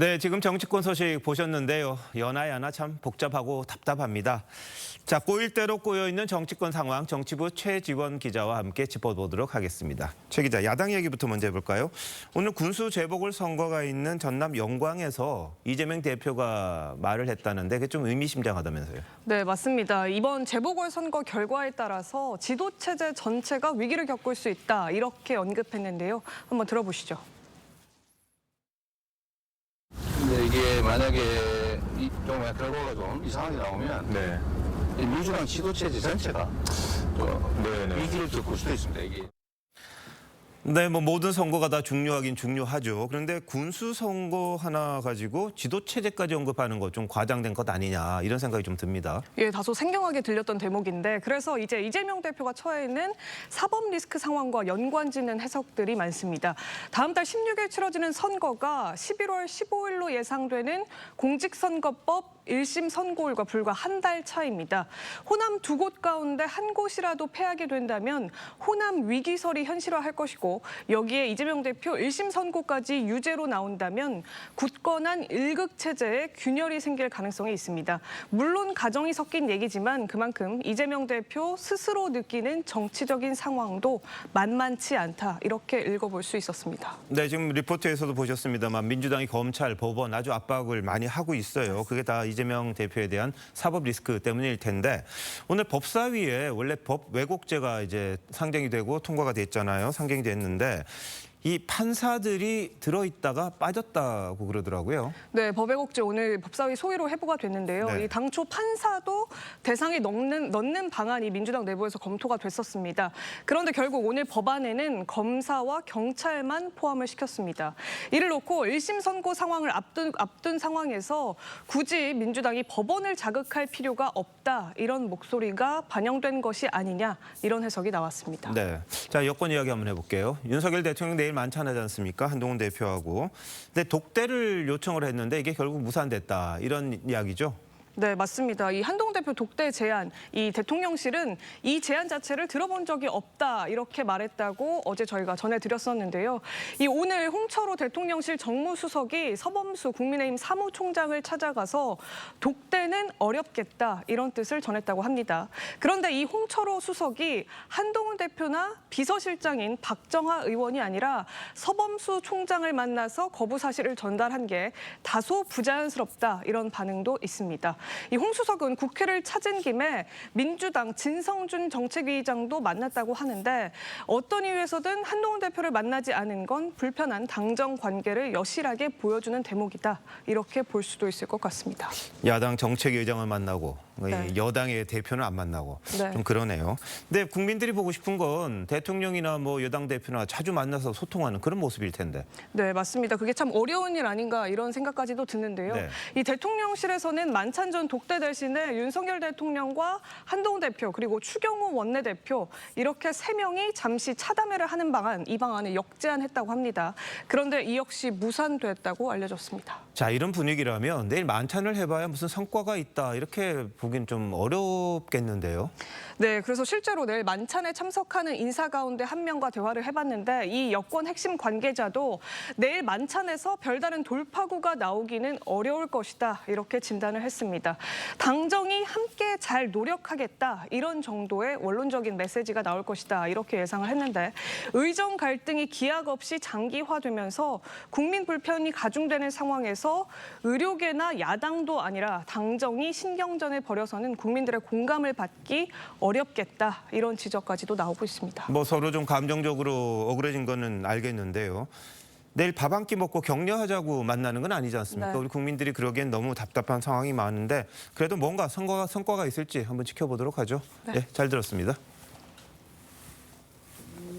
네, 지금 정치권 소식 보셨는데요. 여나 참 복잡하고 답답합니다. 자, 꼬일 대로 꼬여있는 정치권 상황 정치부 최지원 기자와 함께 짚어보도록 하겠습니다. 최 기자, 야당 얘기부터 먼저 해볼까요? 오늘 군수 재보궐선거가 있는 전남 영광에서 이재명 대표가 말을 했다는데 그게 좀 의미심장하다면서요? 네, 맞습니다. 이번 재보궐선거 결과에 따라서 지도체제 전체가 위기를 겪을 수 있다 이렇게 언급했는데요. 한번 들어보시죠. 근데 이게 만약에 좀 결과가 좀 이상하게 나오면 네. 이 민주당 지도체제 전체가 위기를 겪을 수도 있습니다. 이게. 네, 뭐 모든 선거가 다 중요하긴 중요하죠. 그런데 군수 선거 하나 가지고 지도 체제까지 언급하는 거 좀 과장된 것 아니냐 이런 생각이 좀 듭니다. 예, 다소 생경하게 들렸던 대목인데 그래서 이제 이재명 대표가 처해 있는 사법 리스크 상황과 연관짓는 해석들이 많습니다. 다음 달 16일 치러지는 선거가 11월 15일로 예상되는 공직선거법 1심 선고일과 불과 한 달 차입니다. 호남 두 곳 가운데 한 곳이라도 패하게 된다면 호남 위기설이 현실화할 것이고 여기에 이재명 대표 1심 선고까지 유죄로 나온다면 굳건한 일극 체제에 균열이 생길 가능성이 있습니다. 물론 가정이 섞인 얘기지만 그만큼 이재명 대표 스스로 느끼는 정치적인 상황도 만만치 않다 이렇게 읽어볼 수 있었습니다. 네, 지금 리포트에서도 보셨습니다만 민주당이 검찰, 법원 아주 압박을 많이 하고 있어요. 그게 다 이재명 대표에 대한 사법 리스크 때문일 텐데 오늘 법사위에 원래 법 왜곡죄가 이제 상정이 되고 통과가 됐잖아요. 상정이 됐는데 이 판사들이 들어있다가 빠졌다고 그러더라고요. 네, 법왜곡죄 오늘 법사위 소위로 회부가 됐는데요. 네. 이 당초 판사도 대상에 넣는 방안이 민주당 내부에서 검토가 됐었습니다. 그런데 결국 오늘 법안에는 검사와 경찰만 포함을 시켰습니다. 이를 놓고 1심 선고 상황을 앞둔 상황에서 굳이 민주당이 법원을 자극할 필요가 없다 이런 목소리가 반영된 것이 아니냐 이런 해석이 나왔습니다. 네, 자 여권 이야기 한번 해볼게요. 윤석열 대통령 내일 만찬하지 않습니까? 한동훈 대표하고. 근데 독대를 요청을 했는데 이게 결국 무산됐다 이런 이야기죠. 네, 맞습니다. 이 한동훈 대표 독대 제안, 이 대통령실은 이 제안 자체를 들어본 적이 없다 이렇게 말했다고 어제 저희가 전해드렸었는데요. 이 오늘 홍철호 대통령실 정무수석이 서범수 국민의힘 사무총장을 찾아가서 독대는 어렵겠다 이런 뜻을 전했다고 합니다. 그런데 이 홍철호 수석이 한동훈 대표나 비서실장인 박정하 의원이 아니라 서범수 총장을 만나서 거부 사실을 전달한 게 다소 부자연스럽다 이런 반응도 있습니다. 이 홍 수석은 국회를 찾은 김에 민주당 진성준 정책위의장도 만났다고 하는데 어떤 이유에서든 한동훈 대표를 만나지 않은 건 불편한 당정 관계를 여실하게 보여주는 대목이다. 이렇게 볼 수도 있을 것 같습니다. 야당 정책위의장을 만나고 네. 여당의 대표는 안 만나고 네. 좀 그러네요. 근데 국민들이 보고 싶은 건 대통령이나 뭐 여당 대표나 자주 만나서 소통하는 그런 모습일 텐데. 네, 맞습니다. 그게 참 어려운 일 아닌가 이런 생각까지도 드는데요. 네. 이 대통령실에서는 만찬 전 독대 대신에 윤석열 대통령과 한동훈 대표 그리고 추경호 원내대표 이렇게 세 명이 잠시 차담회를 하는 방안, 이 방안을 역제안했다고 합니다. 그런데 이 역시 무산됐다고 알려졌습니다. 자, 이런 분위기라면 내일 만찬을 해봐야 무슨 성과가 있다 이렇게 보긴 좀 어렵겠는데요. 네, 그래서 실제로 내일 만찬에 참석하는 인사 가운데 한 명과 대화를 해봤는데 이 여권 핵심 관계자도 내일 만찬에서 별다른 돌파구가 나오기는 어려울 것이다 이렇게 진단을 했습니다. 당정이 함께 잘 노력하겠다 이런 정도의 원론적인 메시지가 나올 것이다 이렇게 예상을 했는데 의정 갈등이 기약 없이 장기화되면서 국민 불편이 가중되는 상황에서 의료계나 야당도 아니라 당정이 신경전을 벌여서는 국민들의 공감을 받기 어렵겠다 이런 지적까지도 나오고 있습니다. 뭐 서로 좀 감정적으로 억울해진 거는 알겠는데요. 내일 밥 한 끼 먹고 격려하자고 만나는 건 아니지 않습니까? 네. 우리 국민들이 그러기엔 너무 답답한 상황이 많은데 그래도 뭔가 성과가 있을지 한번 지켜보도록 하죠. 네. 네, 잘 들었습니다.